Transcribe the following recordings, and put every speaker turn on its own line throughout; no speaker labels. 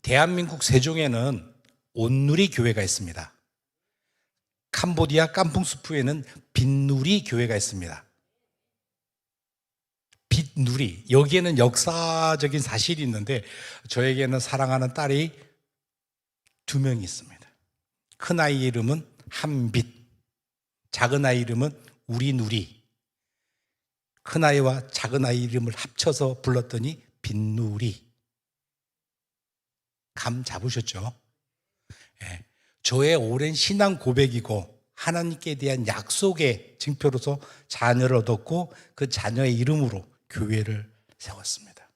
대한민국 세종에는 온누리 교회가 있습니다. 캄보디아 깜풍스프에는 빛누리 교회가 있습니다. 빛누리, 여기에는 역사적인 사실이 있는데 저에게는 사랑하는 딸이 2명이 있습니다. 큰아이 이름은 한빛, 작은아이 이름은 우리누리. 큰아이와 작은아이 이름을 합쳐서 불렀더니 빛누리. 감 잡으셨죠? 네. 저의 오랜 신앙 고백이고 하나님께 대한 약속의 증표로서 자녀를 얻었고 그 자녀의 이름으로 교회를 세웠습니다.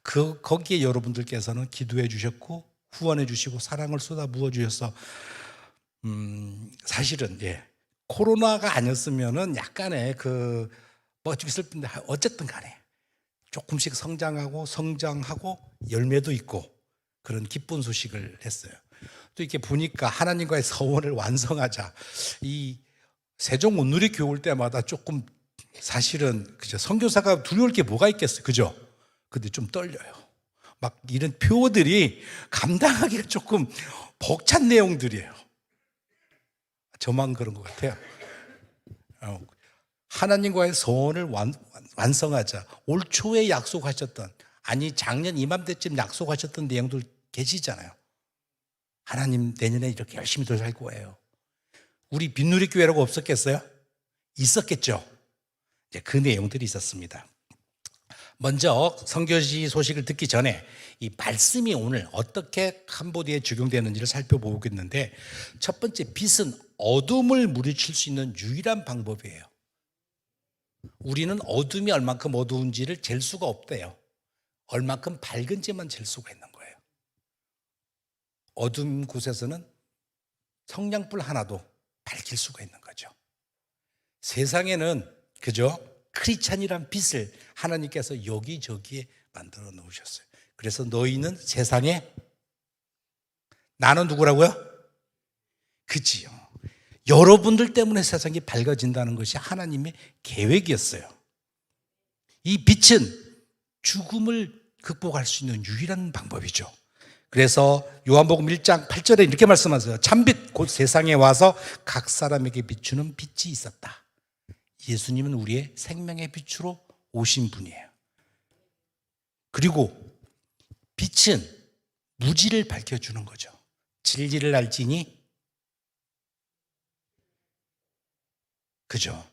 거기에 여러분들께서는 기도해 주셨고 후원해 주시고 사랑을 쏟아 부어 주셔서 사실은 코로나가 아니었으면은 약간의 뭐가 좀 있을 텐데 어쨌든 간에 조금씩 성장하고 열매도 있고 그런 기쁜 소식을 했어요. 또 이렇게 보니까 하나님과의 서원을 완성하자. 이 세종 온누리 교회 올 때마다 조금 사실은 그죠, 선교사가 두려울 게 뭐가 있겠어요, 그죠? 근데 좀 떨려요. 막 이런 표어들이 감당하기가 조금 벅찬 내용들이에요. 저만 그런 것 같아요. 하나님과의 서원을 완성하자. 올 초에 약속하셨던, 아니 작년 이맘때쯤 약속하셨던 내용들 계시잖아요. 하나님 내년에 이렇게 열심히 더 살 거예요. 우리 빛누리 교회라고 없었겠어요? 있었겠죠. 이제 그 내용들이 있었습니다. 먼저 선교지 소식을 듣기 전에 이 말씀이 오늘 어떻게 캄보디아에 적용되는지를 살펴보겠는데, 첫 번째, 빛은 어둠을 물리칠 수 있는 유일한 방법이에요. 우리는 어둠이 얼만큼 어두운지를 잴 수가 없대요. 얼만큼 밝은지만 잴 수가 있는 거예요. 어둠 곳에서는 성냥불 하나도 밝힐 수가 있는 거죠. 세상에는 그죠? 크리스찬이란 빛을 하나님께서 여기저기에 만들어 놓으셨어요. 그래서 너희는 세상에, 나는 누구라고요? 그치요. 여러분들 때문에 세상이 밝아진다는 것이 하나님의 계획이었어요. 이 빛은 죽음을 극복할 수 있는 유일한 방법이죠. 그래서 요한복음 1장 8절에 이렇게 말씀하세요. 참빛 곧 세상에 와서 각 사람에게 비추는 빛이 있었다. 예수님은 우리의 생명의 빛으로 오신 분이에요. 그리고 빛은 무지를 밝혀주는 거죠. 진리를 알지니, 그죠?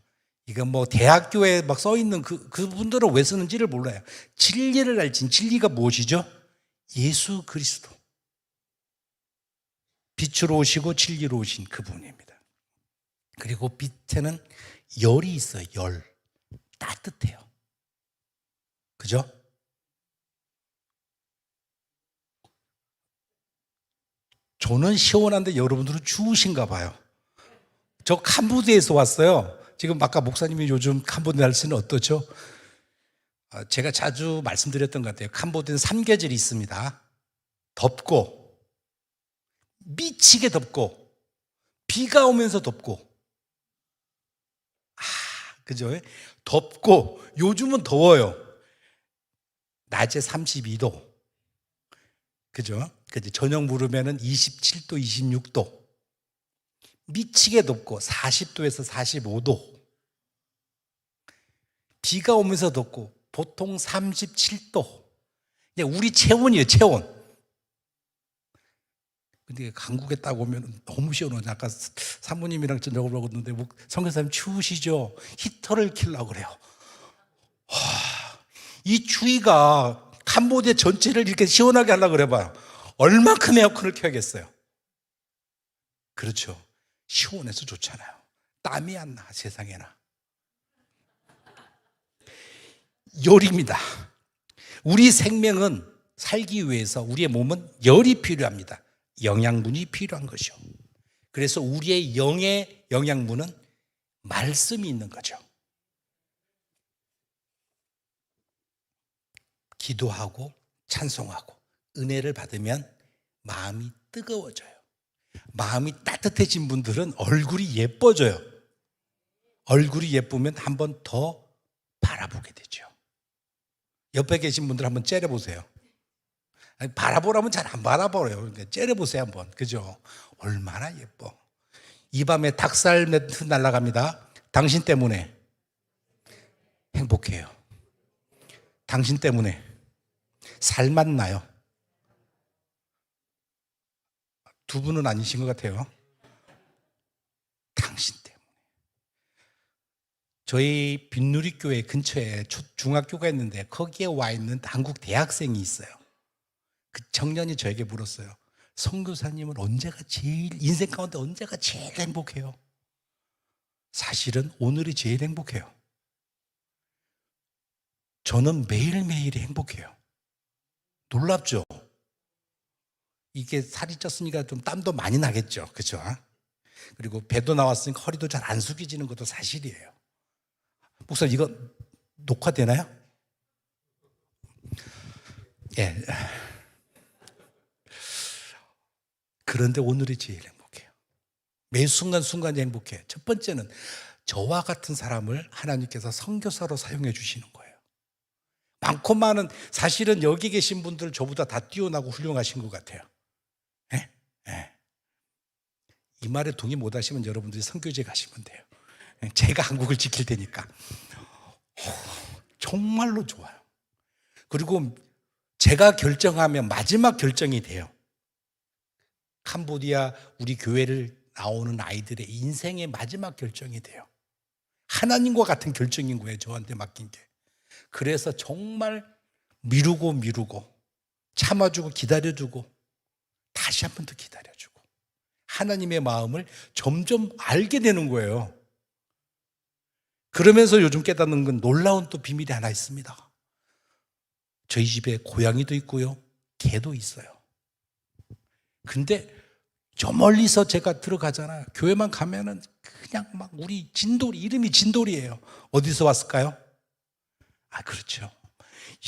이건 뭐 대학교에 막 써 있는 그분들은 왜 쓰는지를 몰라요. 진리를 알지니, 진리가 무엇이죠? 예수 그리스도. 빛으로 오시고 진리로 오신 그분입니다. 그리고 빛에는 열이 있어요. 열. 따뜻해요. 그죠? 저는 시원한데 여러분들은 추우신가 봐요. 저 캄보디아에서 왔어요. 지금 아까 목사님이 요즘 캄보디아 날씨는 어떠죠? 제가 자주 말씀드렸던 것 같아요. 캄보디아는 3계절이 있습니다. 덥고, 미치게 덥고, 비가 오면서 덥고, 그죠? 덥고, 요즘은 더워요. 낮에 32도. 그죠? 저녁 무르면은 27도, 26도. 미치게 덥고, 40도에서 45도. 비가 오면서 덥고, 보통 37도. 우리 체온이에요, 체온. 근데 강국에 딱 오면 너무 시원하죠. 아까 사모님이랑 저녁을 먹었는데 선교사님 추우시죠? 히터를 켜려고 그래요. 이 추위가 캄보디아 전체를 이렇게 시원하게 하려고 그래봐요. 얼마큼 에어컨을 켜야겠어요? 그렇죠. 시원해서 좋잖아요. 땀이 안 나, 세상에나. 열입니다. 우리 생명은 살기 위해서 우리의 몸은 열이 필요합니다. 영양분이 필요한 것이요. 그래서 우리의 영의 영양분은 말씀이 있는 거죠. 기도하고 찬송하고 은혜를 받으면 마음이 뜨거워져요. 마음이 따뜻해진 분들은 얼굴이 예뻐져요. 얼굴이 예쁘면 한 번 더 바라보게 되죠. 옆에 계신 분들 한번 째려보세요. 아니, 바라보라면 잘 안 바라보래요. 그러니까 째려보세요 한번. 그죠? 얼마나 예뻐. 이 밤에 닭살 매트 날아갑니다. 당신 때문에 행복해요. 당신 때문에 살맛 나요. 두 분은 아니신 것 같아요. 당신 때문에. 저희 빈누리교회 근처에 중학교가 있는데 거기에 와 있는 한국 대학생이 있어요. 그 청년이 저에게 물었어요. 선교사님은 언제가 제일 인생 가운데 언제가 제일 행복해요? 사실은 오늘이 제일 행복해요. 저는 매일매일이 행복해요. 놀랍죠? 이게 살이 쪘으니까 좀 땀도 많이 나겠죠. 그렇죠? 그리고 배도 나왔으니까 허리도 잘 안 숙여지는 것도 사실이에요. 목사님 이거 녹화되나요? 예. 그런데 오늘이 제일 행복해요. 매 순간순간이 행복해요. 첫 번째는 저와 같은 사람을 하나님께서 선교사로 사용해 주시는 거예요. 많고 많은, 사실은 여기 계신 분들 저보다 다 뛰어나고 훌륭하신 것 같아요. 예? 예. 이 말에 동의 못 하시면 여러분들이 선교제 가시면 돼요. 제가 한국을 지킬 테니까. 정말로 좋아요. 그리고 제가 결정하면 마지막 결정이 돼요. 캄보디아 우리 교회를 나오는 아이들의 인생의 마지막 결정이 돼요. 하나님과 같은 결정인 거예요. 저한테 맡긴 게. 그래서 정말 미루고 참아주고 기다려주고 다시 한 번 더 기다려주고 하나님의 마음을 점점 알게 되는 거예요. 그러면서 요즘 깨닫는 건 놀라운 또 비밀이 하나 있습니다. 저희 집에 고양이도 있고요, 개도 있어요. 근데 저 멀리서 제가 들어가잖아요. 교회만 가면은 그냥 막 우리 진돌이, 이름이 진돌이에요. 어디서 왔을까요? 아, 그렇죠.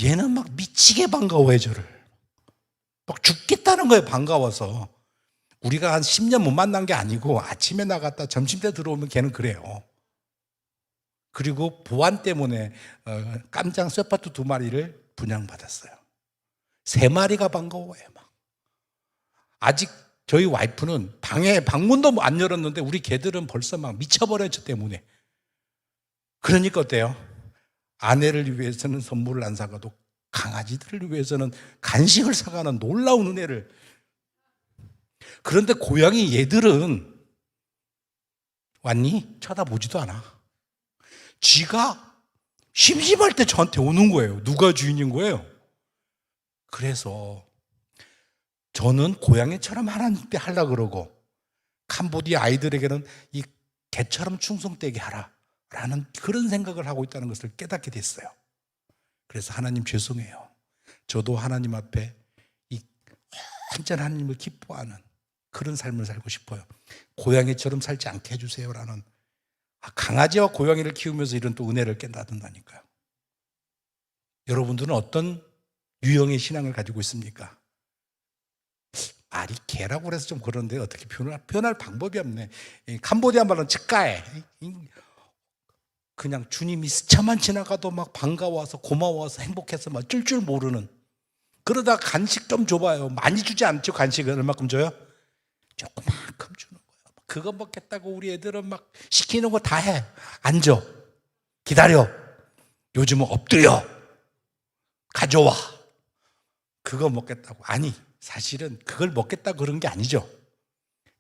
얘는 막 미치게 반가워해, 저를. 막 죽겠다는 거예요, 반가워서. 우리가 한 10년 못 만난 게 아니고 아침에 나갔다 점심때 들어오면 걔는 그래요. 그리고 보안 때문에 깜장 쇠파트 2마리를 분양받았어요. 3마리가 반가워해요, 막. 아직 저희 와이프는 방에 방문도 안 열었는데 우리 개들은 벌써 막 미쳐버려요, 저 때문에. 그러니까 어때요? 아내를 위해서는 선물을 안 사가도 강아지들을 위해서는 간식을 사가는 놀라운 은혜를. 그런데 고양이 얘들은 왔니? 쳐다보지도 않아. 쥐가 심심할 때 저한테 오는 거예요. 누가 주인인 거예요? 그래서 저는 고양이처럼 하나님께 하려고 그러고 캄보디아 아이들에게는 이 개처럼 충성되게 하라라는 그런 생각을 하고 있다는 것을 깨닫게 됐어요. 그래서 하나님 죄송해요. 저도 하나님 앞에 이 완전 하나님을 기뻐하는 그런 삶을 살고 싶어요. 고양이처럼 살지 않게 해주세요라는, 강아지와 고양이를 키우면서 이런 또 은혜를 깨닫는다니까요. 여러분들은 어떤 유형의 신앙을 가지고 있습니까? 말이 개라고 그래서 좀 그런데 어떻게 표현할 방법이 없네. 캄보디아 말로는 츠까에, 그냥 주님이 스쳐만 지나가도 막 반가워서 고마워서 행복해서 막 쫄줄 모르는. 그러다 간식 좀 줘봐요. 많이 주지 않죠. 간식은 얼마큼 줘요? 조그만큼 주는 거예요. 그거 먹겠다고 우리 애들은 막 시키는 거 다 해. 앉아, 기다려, 요즘은 엎드려, 가져와. 그거 먹겠다고. 아니, 사실은 그걸 먹겠다고 그런 게 아니죠.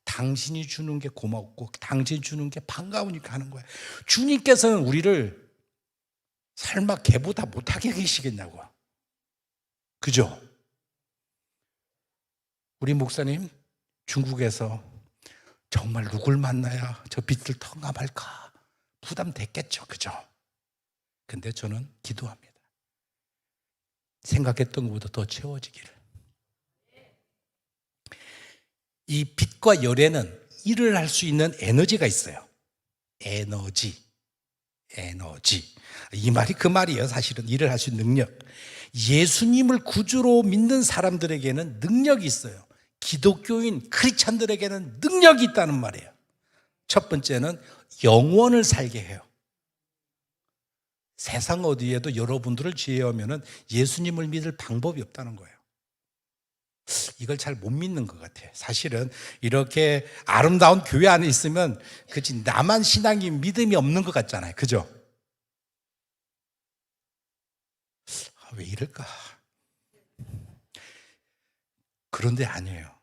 당신이 주는 게 고맙고 당신이 주는 게 반가우니까 하는 거예요. 주님께서는 우리를 설마 개보다 못하게 계시겠냐고. 그죠? 우리 목사님 중국에서 정말 누굴 만나야 저 빚을 탕감할까 부담됐겠죠. 그죠? 근데 저는 기도합니다. 생각했던 것보다 더 채워지기를. 이 빛과 열에는 일을 할 수 있는 에너지가 있어요. 에너지. 이 말이 그 말이에요. 사실은 일을 할 수 있는 능력. 예수님을 구주로 믿는 사람들에게는 능력이 있어요. 기독교인 크리스찬들에게는 능력이 있다는 말이에요. 첫 번째는 영원을 살게 해요. 세상 어디에도 여러분들을 제외하면 예수님을 믿을 방법이 없다는 거예요. 이걸 잘 못 믿는 것 같아요. 사실은 이렇게 아름다운 교회 안에 있으면 그치 나만 신앙이 믿음이 없는 것 같잖아요. 그죠? 왜 이럴까? 그런데 아니에요.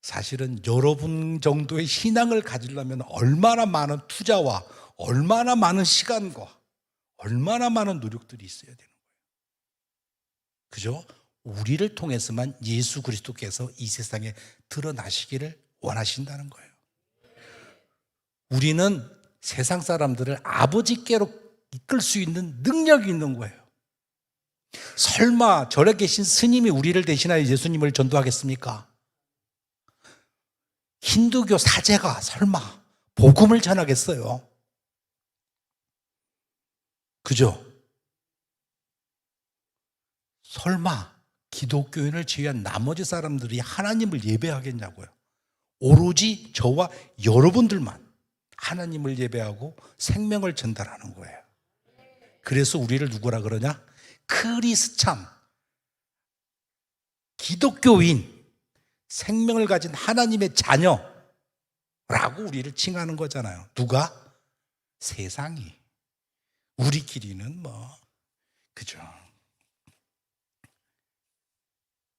사실은 여러분 정도의 신앙을 가지려면 얼마나 많은 투자와 얼마나 많은 시간과 얼마나 많은 노력들이 있어야 되는 거예요. 그죠? 우리를 통해서만 예수 그리스도께서 이 세상에 드러나시기를 원하신다는 거예요. 우리는 세상 사람들을 아버지께로 이끌 수 있는 능력이 있는 거예요. 설마 절에 계신 스님이 우리를 대신하여 예수님을 전도하겠습니까? 힌두교 사제가 설마 복음을 전하겠어요? 그죠? 설마 기독교인을 제외한 나머지 사람들이 하나님을 예배하겠냐고요? 오로지 저와 여러분들만 하나님을 예배하고 생명을 전달하는 거예요. 그래서 우리를 누구라 그러냐? 크리스찬, 기독교인, 생명을 가진 하나님의 자녀라고 우리를 칭하는 거잖아요. 누가? 세상이. 우리끼리는 그죠?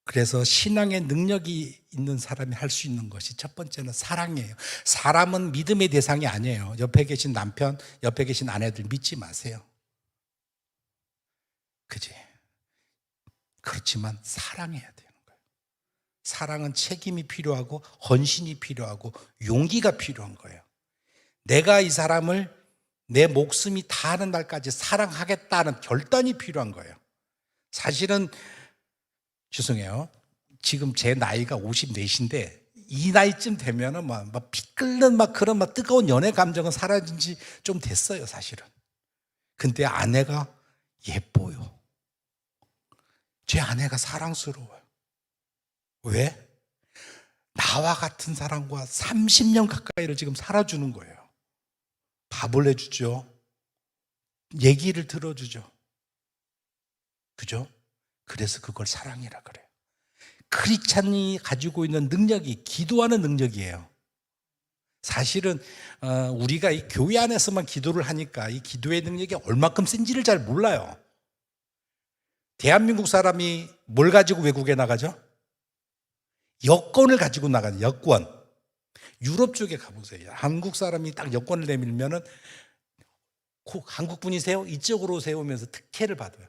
그래서 신앙의 능력이 있는 사람이 할 수 있는 것이 첫 번째는 사랑이에요. 사람은 믿음의 대상이 아니에요. 옆에 계신 남편, 옆에 계신 아내들 믿지 마세요. 그지? 그렇지만 사랑해야 되는 거예요. 사랑은 책임이 필요하고 헌신이 필요하고 용기가 필요한 거예요. 내가 이 사람을 내 목숨이 다하는 날까지 사랑하겠다는 결단이 필요한 거예요. 사실은 죄송해요. 지금 제 나이가 54인데 이 나이쯤 되면은 막 피 끓는 그런 뜨거운 연애 감정은 사라진 지 좀 됐어요, 사실은. 근데 아내가 예뻐요. 제 아내가 사랑스러워요. 왜? 나와 같은 사람과 30년 가까이를 지금 살아주는 거예요. 밥을 해주죠. 얘기를 들어주죠. 그죠? 그래서 그걸 사랑이라 그래요. 크리스찬이 가지고 있는 능력이 기도하는 능력이에요. 사실은 우리가 이 교회 안에서만 기도를 하니까 이 기도의 능력이 얼마큼 센지를 잘 몰라요. 대한민국 사람이 뭘 가지고 외국에 나가죠? 여권을 가지고 나가요. 여권. 유럽 쪽에 가보세요. 한국 사람이 딱 여권을 내밀면은 한국 분이세요? 이쪽으로 세우면서 특혜를 받아요.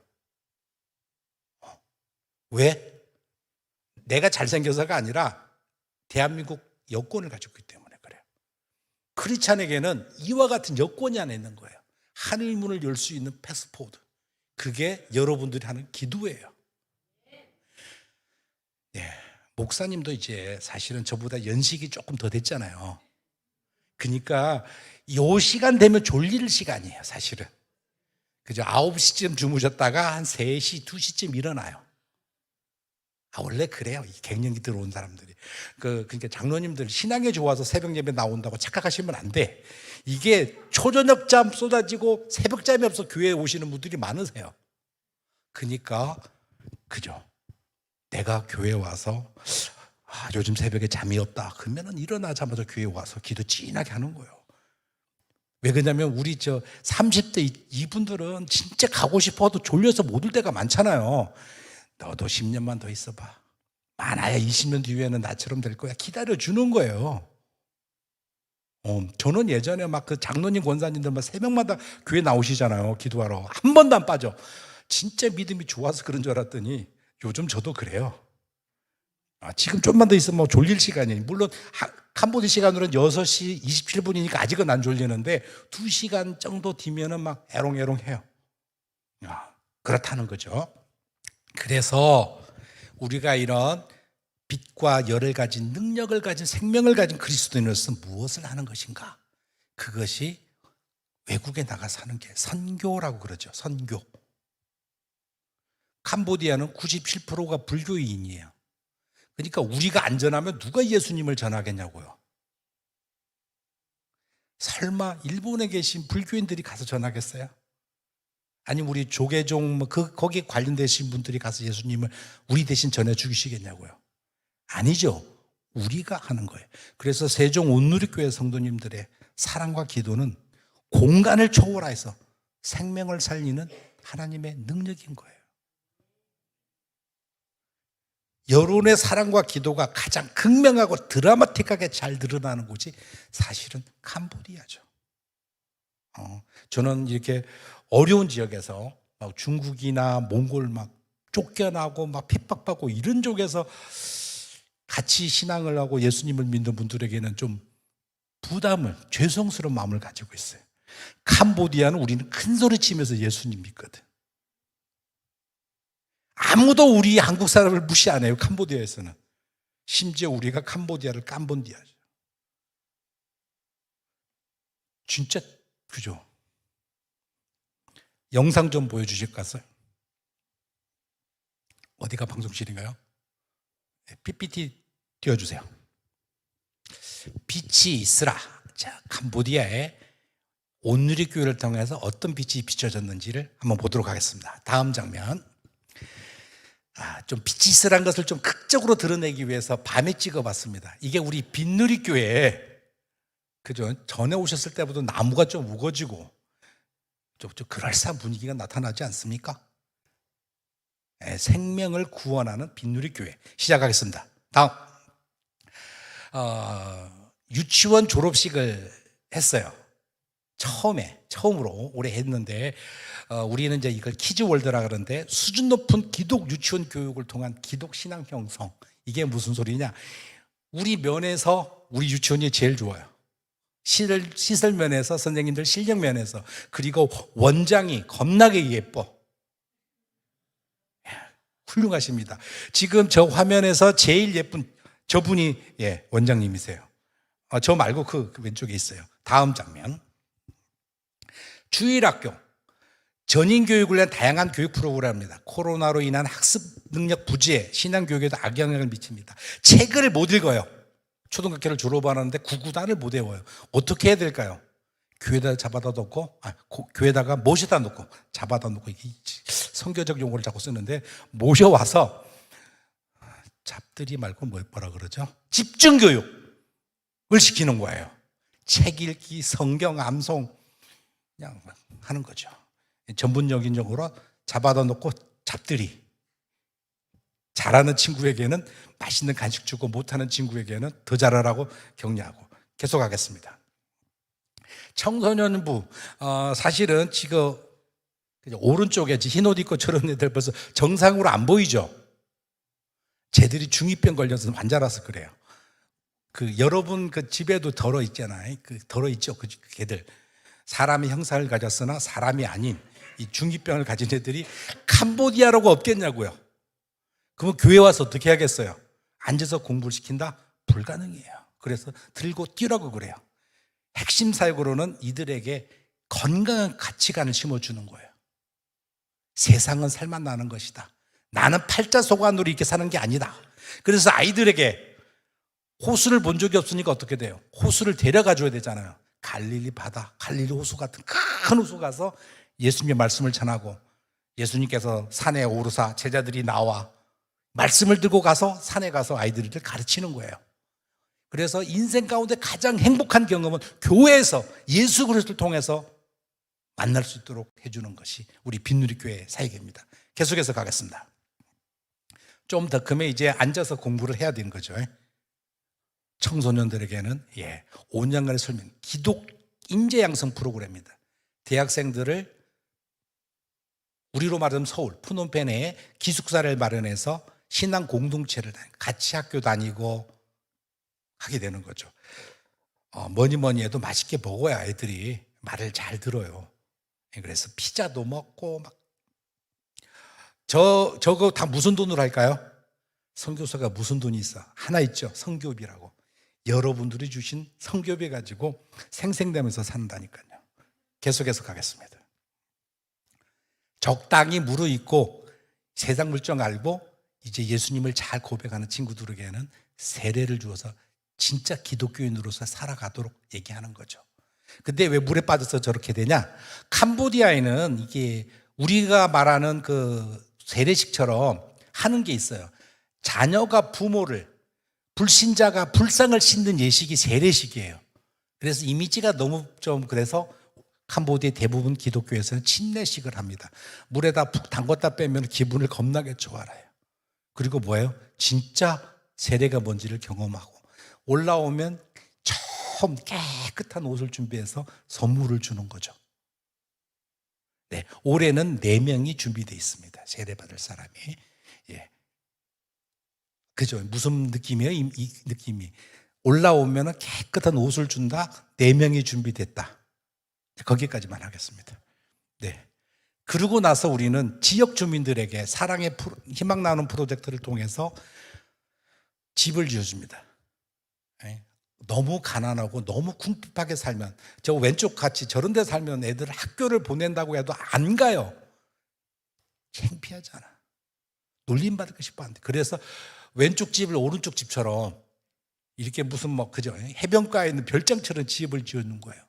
왜? 내가 잘생겨서가 아니라 대한민국 여권을 가지고 있기 때문에 그래요. 크리스찬에게는 이와 같은 여권이 안에 있는 거예요. 하늘문을 열 수 있는 패스포드. 그게 여러분들이 하는 기도예요. 네, 목사님도 이제 사실은 저보다 연식이 조금 더 됐잖아요. 그러니까 이 시간 되면 졸릴 시간이에요, 사실은. 그죠? 9시쯤 주무셨다가 한 3시, 2시쯤 일어나요. 원래 그래요. 이 갱년기 들어온 사람들이. 그러니까 장로님들 신앙에 좋아서 새벽 예배 나온다고 착각하시면 안 돼. 이게 초저녁잠 쏟아지고 새벽잠이 없어 교회에 오시는 분들이 많으세요. 그러니까 그죠? 내가 교회에 와서 요즘 새벽에 잠이 없다. 그러면은 일어나자마자 교회에 와서 기도 진하게 하는 거예요. 왜 그러냐면 우리 30대 이분들은 진짜 가고 싶어도 졸려서 못 올 때가 많잖아요. 너도 10년만 더 있어봐. 많아야 20년 뒤에는 나처럼 될 거야. 기다려주는 거예요. 저는 예전에 그 장로님 권사님들 새벽마다 교회 나오시잖아요. 기도하러. 한 번도 안 빠져. 진짜 믿음이 좋아서 그런 줄 알았더니 요즘 저도 그래요. 지금 좀만 더 있으면 졸릴 시간이에요. 물론 캄보디 시간으로는 6시 27분이니까 아직은 안 졸리는데 2시간 정도 뒤면은 애롱애롱해요. 그렇다는 거죠. 그래서 우리가 이런 빛과 열을 가진 능력을 가진 생명을 가진 그리스도인으로서 무엇을 하는 것인가? 그것이 외국에 나가서 하는 게 선교라고 그러죠. 선교. 캄보디아는 97%가 불교인이에요. 그러니까 우리가 안전하면 누가 예수님을 전하겠냐고요. 설마 일본에 계신 불교인들이 가서 전하겠어요? 아니 우리 조계종 거기에 관련되신 분들이 가서 예수님을 우리 대신 전해 주시겠냐고요. 아니죠. 우리가 하는 거예요. 그래서 세종 온누리교회 성도님들의 사랑과 기도는 공간을 초월해서 생명을 살리는 하나님의 능력인 거예요. 여론의 사랑과 기도가 가장 극명하고 드라마틱하게 잘 드러나는 곳이 사실은 캄보디아죠. 저는 이렇게 어려운 지역에서 막 중국이나 몽골 막 쫓겨나고 막 핍박받고 이런 쪽에서 같이 신앙을 하고 예수님을 믿는 분들에게는 좀 부담을, 죄송스러운 마음을 가지고 있어요. 캄보디아는 우리는 큰 소리 치면서 예수님 믿거든. 아무도 우리 한국 사람을 무시 안 해요. 캄보디아에서는. 심지어 우리가 캄보디아를 캄본디아죠. 진짜 그죠? 영상 좀 보여주실까요? 어디가 방송실인가요? PPT 띄워주세요. 빛이 있으라. 자, 캄보디아의 온누리교회를 통해서 어떤 빛이 비춰졌는지를 한번 보도록 하겠습니다. 다음 장면. 좀 빛이 있으란 것을 좀 극적으로 드러내기 위해서 밤에 찍어봤습니다. 이게 우리 빛누리교회, 그죠? 전에 오셨을 때보다 나무가 좀 우거지고 좀 그럴싸한 분위기가 나타나지 않습니까? 네, 생명을 구원하는 빛누리교회 시작하겠습니다. 다음. 유치원 졸업식을 했어요. 처음으로 올해 했는데, 우리는 이제 이걸 키즈월드라 그러는데, 수준 높은 기독 유치원 교육을 통한 기독 신앙 형성. 이게 무슨 소리냐? 우리 면에서 우리 유치원이 제일 좋아요. 시설 면에서, 선생님들 실력 면에서, 그리고 원장이 겁나게 예뻐. 훌륭하십니다. 지금 저 화면에서 제일 예쁜 저분이 원장님이세요. 저 말고 그 왼쪽에 있어요. 다음 장면. 주일학교, 전인교육을 위한 다양한 교육 프로그램입니다. 코로나로 인한 학습 능력 부재, 신앙교육에도 악영향을 미칩니다. 책을 못 읽어요. 초등학교를 졸업하는데 구구단을 못 외워요. 어떻게 해야 될까요? 교회에다 잡아다 놓고, 교회에다가 모셔다 놓고, 잡아다 놓고, 이게 선교적 용어를 자꾸 쓰는데, 모셔와서, 잡들이 말고 뭐라 그러죠? 집중교육을 시키는 거예요. 책 읽기, 성경 암송, 그냥 하는 거죠. 전문적인 용어로 잡아다 놓고 잡들이. 잘하는 친구에게는 맛있는 간식 주고 못하는 친구에게는 더 잘하라고 격려하고. 계속하겠습니다. 청소년부, 사실은 지금 오른쪽에 흰 옷 입고 저런 애들 벌써 정상으로 안 보이죠? 쟤들이 중2병 걸려서 환자라서 그래요. 여러분 집에도 덜어 있잖아요. 덜어 있죠, 걔들. 사람의 형상을 가졌으나 사람이 아닌 이 중2병을 가진 애들이 캄보디아라고 없겠냐고요. 그러면 교회 와서 어떻게 하겠어요? 앉아서 공부를 시킨다? 불가능해요. 그래서 들고 뛰라고 그래요. 핵심 사역으로는 이들에게 건강한 가치관을 심어주는 거예요. 세상은 살만 나는 것이다. 나는 팔자소관으로 이렇게 사는 게 아니다. 그래서 아이들에게 호수를 본 적이 없으니까 어떻게 돼요? 호수를 데려가 줘야 되잖아요. 갈릴리 바다, 갈릴리 호수 같은 큰 호수 가서 예수님의 말씀을 전하고, 예수님께서 산에 오르사 제자들이 나와 말씀을 들고 가서 산에 가서 아이들을 가르치는 거예요. 그래서 인생 가운데 가장 행복한 경험은 교회에서 예수 그리스도를 통해서 만날 수 있도록 해주는 것이 우리 빛누리교회 사역입니다. 계속해서 가겠습니다. 좀 더 크면 이제 앉아서 공부를 해야 되는 거죠. 청소년들에게는 5년간의 설명, 기독 인재 양성 프로그램입니다. 대학생들을 우리로 말하면 서울 푸놈펜에 기숙사를 마련해서 신앙 공동체를 같이 학교 다니고 하게 되는 거죠. 뭐니 해도 맛있게 먹어야 아이들이 말을 잘 들어요. 그래서 피자도 먹고 막 저거 다 무슨 돈으로 할까요? 선교사가 무슨 돈이 있어? 하나 있죠. 성교비라고. 여러분들이 주신 성교비 가지고 생생되면서 산다니까요. 계속해서 가겠습니다. 적당히 무르익고 세상 물정 알고 이제 예수님을 잘 고백하는 친구들에게는 세례를 주어서 진짜 기독교인으로서 살아가도록 얘기하는 거죠. 근데 왜 물에 빠져서 저렇게 되냐? 캄보디아에는 이게 우리가 말하는 세례식처럼 하는 게 있어요. 자녀가 부모를 불신자가 불상을 씻는 예식이 세례식이에요. 그래서 이미지가 너무 좀 그래서 캄보디아 대부분 기독교에서는 침례식을 합니다. 물에다 푹 담궜다 빼면 기분을 겁나게 좋아해요. 그리고 뭐예요? 진짜 세례가 뭔지를 경험하고 올라오면 처음 깨끗한 옷을 준비해서 선물을 주는 거죠. 네, 올해는 4명이 준비되어 있습니다. 세례 받을 사람이. 예. 그죠? 무슨 느낌이에요? 이 느낌이. 올라오면 깨끗한 옷을 준다. 4명이 준비됐다. 거기까지만 하겠습니다. 네. 그러고 나서 우리는 지역 주민들에게 사랑의 희망 나누는 프로젝트를 통해서 집을 지어줍니다. 너무 가난하고 너무 궁핍하게 살면, 저 왼쪽 같이 저런 데 살면 애들 학교를 보낸다고 해도 안 가요. 창피하잖아. 놀림받을까 싶어 안 돼. 그래서 왼쪽 집을 오른쪽 집처럼 이렇게 무슨 뭐 그죠? 해변가에 있는 별장처럼 집을 지어놓은 거예요.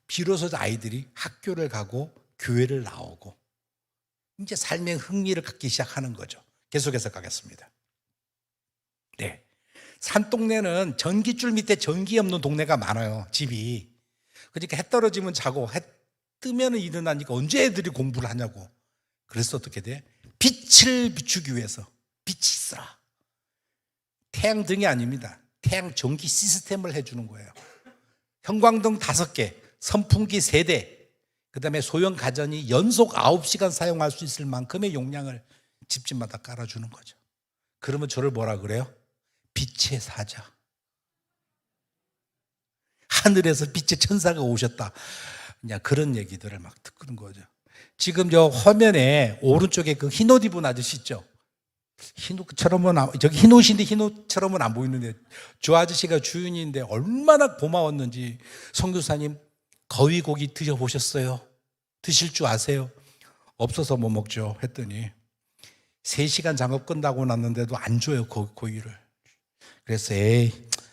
비로소 아이들이 학교를 가고 교회를 나오고 이제 삶의 흥미를 갖기 시작하는 거죠. 계속해서 가겠습니다. 네. 산동네는 전기줄 밑에 전기 없는 동네가 많아요. 집이. 그러니까 해 떨어지면 자고 해 뜨면 일어나니까 언제 애들이 공부를 하냐고. 그래서 어떻게 돼? 빛을 비추기 위해서 빛이 있어라. 태양등이 아닙니다. 태양 전기 시스템을 해주는 거예요. 형광등 5개, 선풍기 3대, 그 다음에 소형 가전이 연속 9시간 사용할 수 있을 만큼의 용량을 집집마다 깔아주는 거죠. 그러면 저를 뭐라 그래요? 빛의 사자. 하늘에서 빛의 천사가 오셨다. 그냥 그런 얘기들을 막 듣는 거죠. 지금 저 화면에 오른쪽에 그 흰옷 입은 아저씨 있죠? 흰옷처럼은, 저기 흰옷인데 흰옷처럼은 안 보이는데, 저 아저씨가 주인인데 얼마나 고마웠는지. 선교사님, 거위고기 드셔보셨어요? 드실 줄 아세요? 없어서 못 먹죠. 했더니 3시간 작업 끝나고 났는데도 안 줘요, 고기를. 그래서 에이,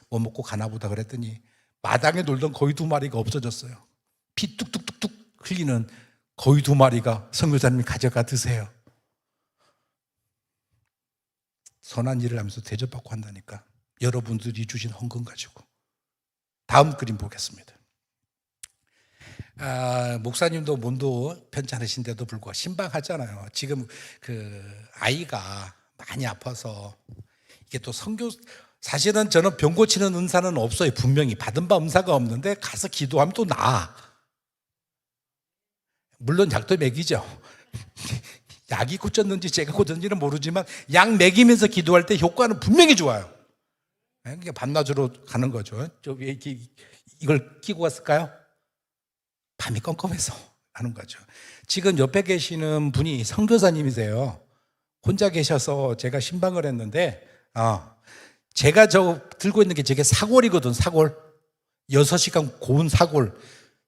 못 먹고 가나 보다 그랬더니 마당에 놀던 거위 2마리가 없어졌어요. 피 뚝뚝뚝뚝 흘리는 거위 2마리가 선교사님이 가져가 드세요. 선한 일을 하면서 대접받고 한다니까. 여러분들이 주신 헌금 가지고. 다음 그림 보겠습니다. 목사님도 몸도 편찮으신데도 불구하고 신방하잖아요. 지금 그 아이가 많이 아파서 이게 또 선교, 사실은 저는 병 고치는 은사는 없어요. 분명히 받은 바 은사가 없는데 가서 기도하면 또 나아. 물론 약도 먹이죠. 약이 고쳤는지 제가 고쳤는지는 모르지만 약 먹이면서 기도할 때 효과는 분명히 좋아요. 그러니까 밤낮으로 가는 거죠. 저 왜 이걸 끼고 갔을까요? 밤이 껌껌해서 하는 거죠. 지금 옆에 계시는 분이 선교사님이세요. 혼자 계셔서 제가 신방을 했는데, 제가 저 들고 있는 게 저게 사골이거든, 사골. 6시간 고운 사골.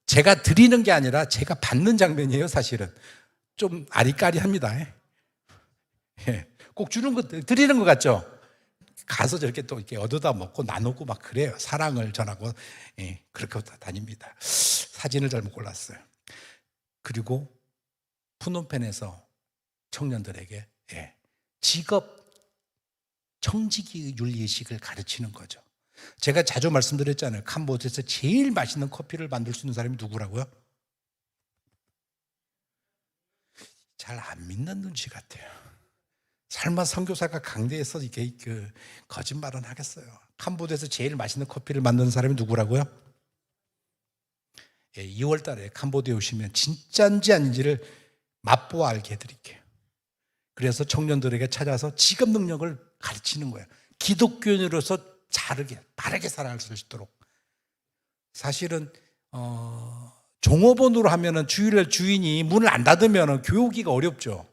제가 드리는 게 아니라 제가 받는 장면이에요, 사실은. 좀 아리까리합니다. 꼭 주는 거, 드리는 것 같죠? 가서 저렇게 또 이렇게 얻어다 먹고 나누고 막 그래요. 사랑을 전하고, 그렇게 다닙니다. 사진을 잘못 골랐어요. 그리고 푸놈펜에서 청년들에게 직업 청지기 윤리의식을 가르치는 거죠. 제가 자주 말씀드렸잖아요. 캄보디아에서 제일 맛있는 커피를 만들 수 있는 사람이 누구라고요? 잘 안 믿는 눈치 같아요. 설마 선교사가 강대에서 이렇게 거짓말은 하겠어요. 캄보디아에서 제일 맛있는 커피를 만드는 사람이 누구라고요? 2월 달에 캄보디아에 오시면 진짜인지 아닌지를 맛보아 알게 해드릴게요. 그래서 청년들에게 찾아서 직업 능력을 가르치는 거예요. 기독교인으로서 바르게 살아갈 수 있도록. 사실은 종업원으로 하면은 주일날 주인이 문을 안 닫으면 교회 오기가 어렵죠.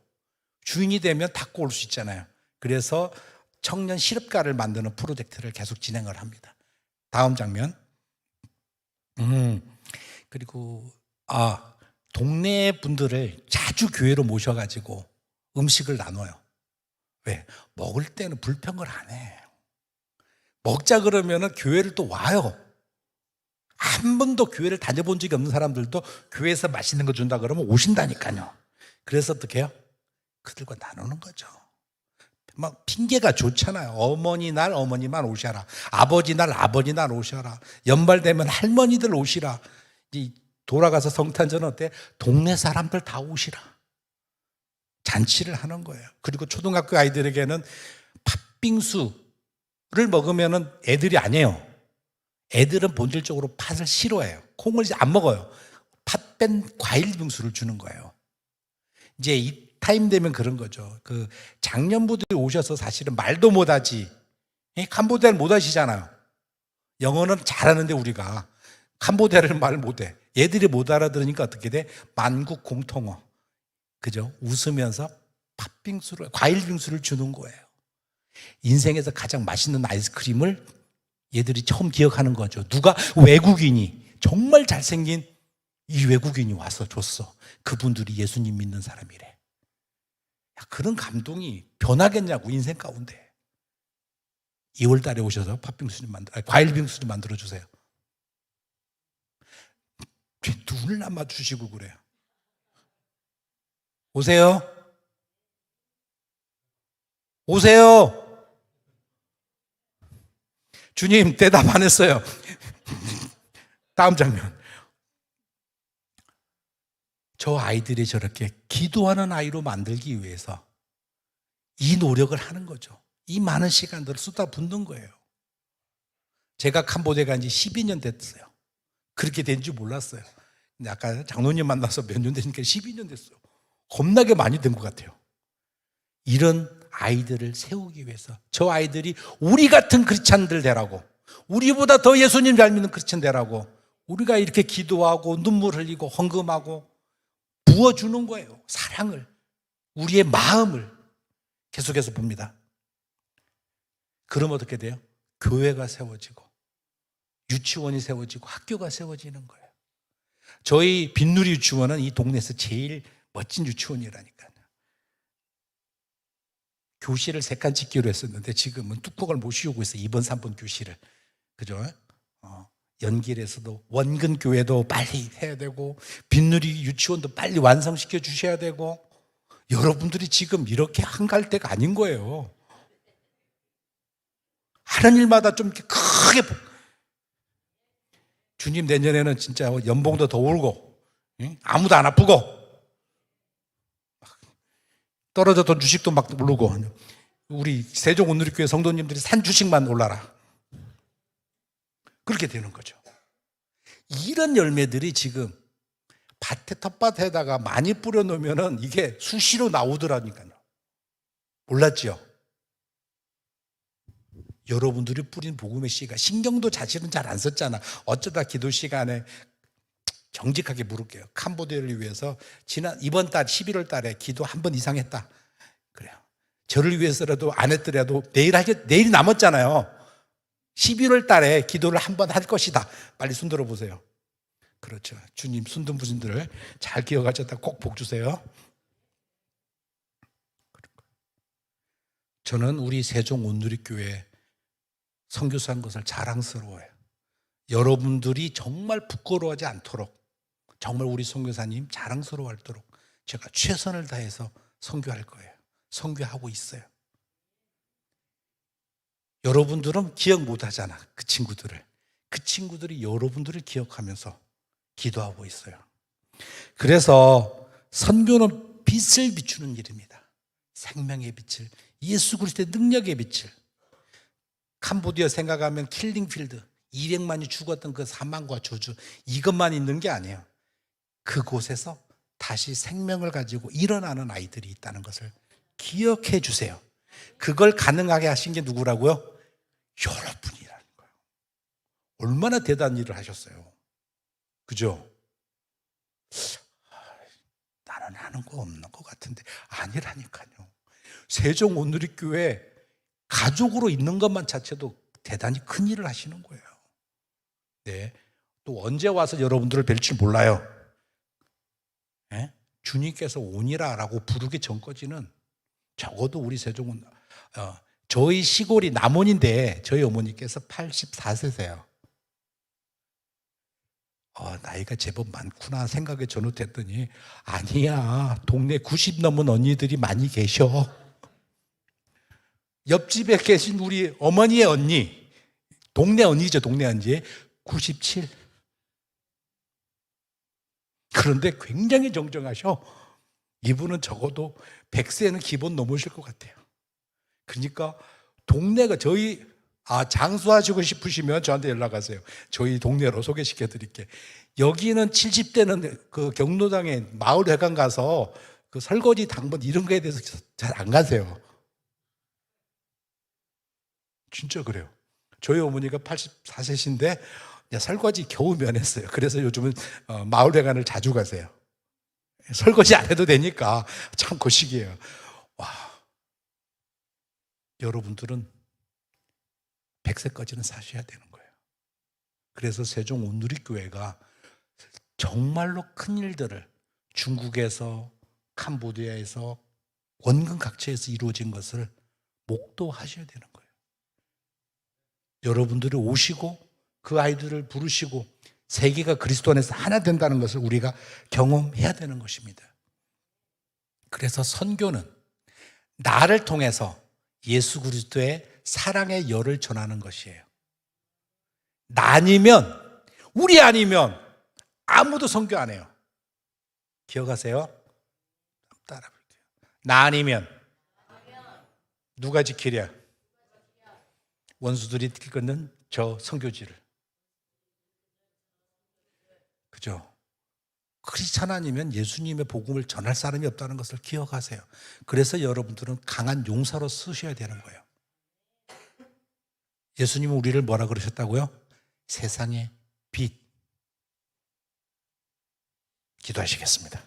주인이 되면 닫고 올 수 있잖아요. 그래서 청년 실업가를 만드는 프로젝트를 계속 진행을 합니다. 다음 장면. 그리고 동네 분들을 자주 교회로 모셔가지고 음식을 나눠요. 왜? 먹을 때는 불평을 안 해. 먹자 그러면은 교회를 또 와요. 한 번도 교회를 다녀본 적이 없는 사람들도 교회에서 맛있는 거 준다 그러면 오신다니까요. 그래서 어떻게 해요? 그들과 나누는 거죠. 막 핑계가 좋잖아요. 어머니 날 어머니만 오셔라. 아버지 날 아버지 날 오셔라. 연말 되면 할머니들 오시라. 이 돌아가서 성탄절은 어때? 동네 사람들 다 오시라. 잔치를 하는 거예요. 그리고 초등학교 아이들에게는 팥빙수를 먹으면은 애들이 아니에요. 애들은 본질적으로 팥을 싫어해요. 콩을 안 먹어요. 팥 뺀 과일 빙수를 주는 거예요. 이제 이 타임 되면 그런 거죠. 그 장년부들이 오셔서 사실은 말도 못하지. 캄보디아를 못 하시잖아요. 영어는 잘하는데 우리가 캄보디아를 말 못해. 얘들이 못 알아들으니까 어떻게 돼? 만국 공통어. 그죠? 웃으면서 팥빙수를, 과일 빙수를 주는 거예요. 인생에서 가장 맛있는 아이스크림을 얘들이 처음 기억하는 거죠. 누가? 외국인이, 정말 잘생긴 이 외국인이 와서 줬어. 그분들이 예수님 믿는 사람이래. 야, 그런 감동이 변하겠냐고, 인생 가운데. 2월 달에 오셔서 팥빙수를 과일 빙수를 만들어 주세요. 눈을 남아주시고 그래요. 오세요. 오세요. 주님, 대답 안 했어요. 다음 장면. 저 아이들이 저렇게 기도하는 아이로 만들기 위해서 이 노력을 하는 거죠. 이 많은 시간들을 쏟아붓는 거예요. 제가 캄보디아 간 지 12년 됐어요. 그렇게 된 줄 몰랐어요. 근데 아까 장로님 만나서 몇 년 되니까 12년 됐어요. 겁나게 많이 된 것 같아요. 이런 아이들을 세우기 위해서 저 아이들이 우리 같은 크리스찬들 되라고, 우리보다 더 예수님 잘 믿는 크리스찬 되라고 우리가 이렇게 기도하고 눈물 흘리고 헌금하고 부어주는 거예요. 사랑을, 우리의 마음을 계속해서 봅니다. 그럼 어떻게 돼요? 교회가 세워지고 유치원이 세워지고 학교가 세워지는 거예요. 저희 빈누리 유치원은 이 동네에서 제일 멋진 유치원이라니까요. 교실을 3칸 짓기로 했었는데 지금은 뚜껑을 못 씌우고 있어요. 2번, 3번 교실을. 그죠? 연길에서도 원근교회도 빨리 해야 되고 빈누리 유치원도 빨리 완성시켜 주셔야 되고, 여러분들이 지금 이렇게 한가할 때가 아닌 거예요. 하는 일마다 좀 크게, 주님 내년에는 진짜 연봉도 더 오르고 아무도 안 아프고 떨어졌던 주식도 막 오르고, 우리 세종온누리교회 성도님들이 산 주식만 올라라, 그렇게 되는 거죠. 이런 열매들이 지금 밭에 텃밭에다가 많이 뿌려놓으면 이게 수시로 나오더라니까요. 몰랐죠? 여러분들이 뿌린 복음의 씨가, 신경도 사실은 잘 안 썼잖아. 어쩌다 기도 시간에 정직하게 물을게요. 캄보디아를 위해서 이번 달 11월 달에 기도 한 번 이상 했다. 그래요. 저를 위해서라도 안 했더라도 내일이 남았잖아요. 11월 달에 기도를 한 번 할 것이다. 빨리 손 들어보세요. 그렇죠. 주님 손든 분들을 잘 기억하셨다. 꼭 복 주세요. 저는 우리 세종 온누리교회 선교사한 것을 자랑스러워해요. 여러분들이 정말 부끄러워하지 않도록, 정말 우리 선교사님 자랑스러워하도록 제가 최선을 다해서 선교할 거예요. 선교하고 있어요. 여러분들은 기억 못 하잖아. 그 친구들이 여러분들을 기억하면서 기도하고 있어요. 그래서 선교는 빛을 비추는 일입니다. 생명의 빛을, 예수 그리스도의 능력의 빛을. 캄보디아 생각하면 킬링필드, 200만이 죽었던 그 사망과 저주, 이것만 있는 게 아니에요. 그곳에서 다시 생명을 가지고 일어나는 아이들이 있다는 것을 기억해 주세요. 그걸 가능하게 하신 게 누구라고요? 여러분이라는 거예요. 얼마나 대단한 일을 하셨어요. 그죠? 나는 하는 거 없는 것 같은데, 아니라니까요. 세종 온누리교회 가족으로 있는 것만 자체도 대단히 큰 일을 하시는 거예요. 네. 또 언제 와서 여러분들을 뵐지 몰라요. 네? 주님께서 오니라라고 부르기 전까지는 적어도 우리 세종은 저희 시골이 남원인데 저희 어머니께서 84세세요. 나이가 제법 많구나 생각에 전후됐더니, 아니야, 동네 90 넘은 언니들이 많이 계셔. 옆집에 계신 우리 어머니의 언니, 동네 언니죠, 동네 언니. 97. 그런데 굉장히 정정하셔. 이분은 적어도 100세는 기본 넘으실 것 같아요. 그러니까 동네가 저희 장수하시고 싶으시면 저한테 연락하세요. 저희 동네로 소개시켜 드릴게. 여기는 70대는 그 경로당에 마을회관 가서 그 설거지 당번 이런 거에 대해서 잘 안 가세요. 진짜 그래요. 저희 어머니가 84세신데 설거지 겨우 면했어요. 그래서 요즘은 마을회관을 자주 가세요. 설거지 안 해도 되니까 참 거시기해요. 와, 여러분들은 100세까지는 사셔야 되는 거예요. 그래서 세종 온누리교회가 정말로 큰 일들을 중국에서 캄보디아에서 원근 각처에서 이루어진 것을 목도하셔야 되는 거예요. 여러분들이 오시고 그 아이들을 부르시고 세계가 그리스도 안에서 하나 된다는 것을 우리가 경험해야 되는 것입니다. 그래서 선교는 나를 통해서 예수 그리스도의 사랑의 열을 전하는 것이에요. 나 아니면, 우리 아니면 아무도 선교 안 해요. 기억하세요? 따라 볼게요. 나 아니면 누가 지키랴? 원수들이 들끓는 저 선교지를. 그죠? 크리스찬 아니면 예수님의 복음을 전할 사람이 없다는 것을 기억하세요. 그래서 여러분들은 강한 용사로 쓰셔야 되는 거예요. 예수님은 우리를 뭐라 그러셨다고요? 세상의 빛. 기도하시겠습니다.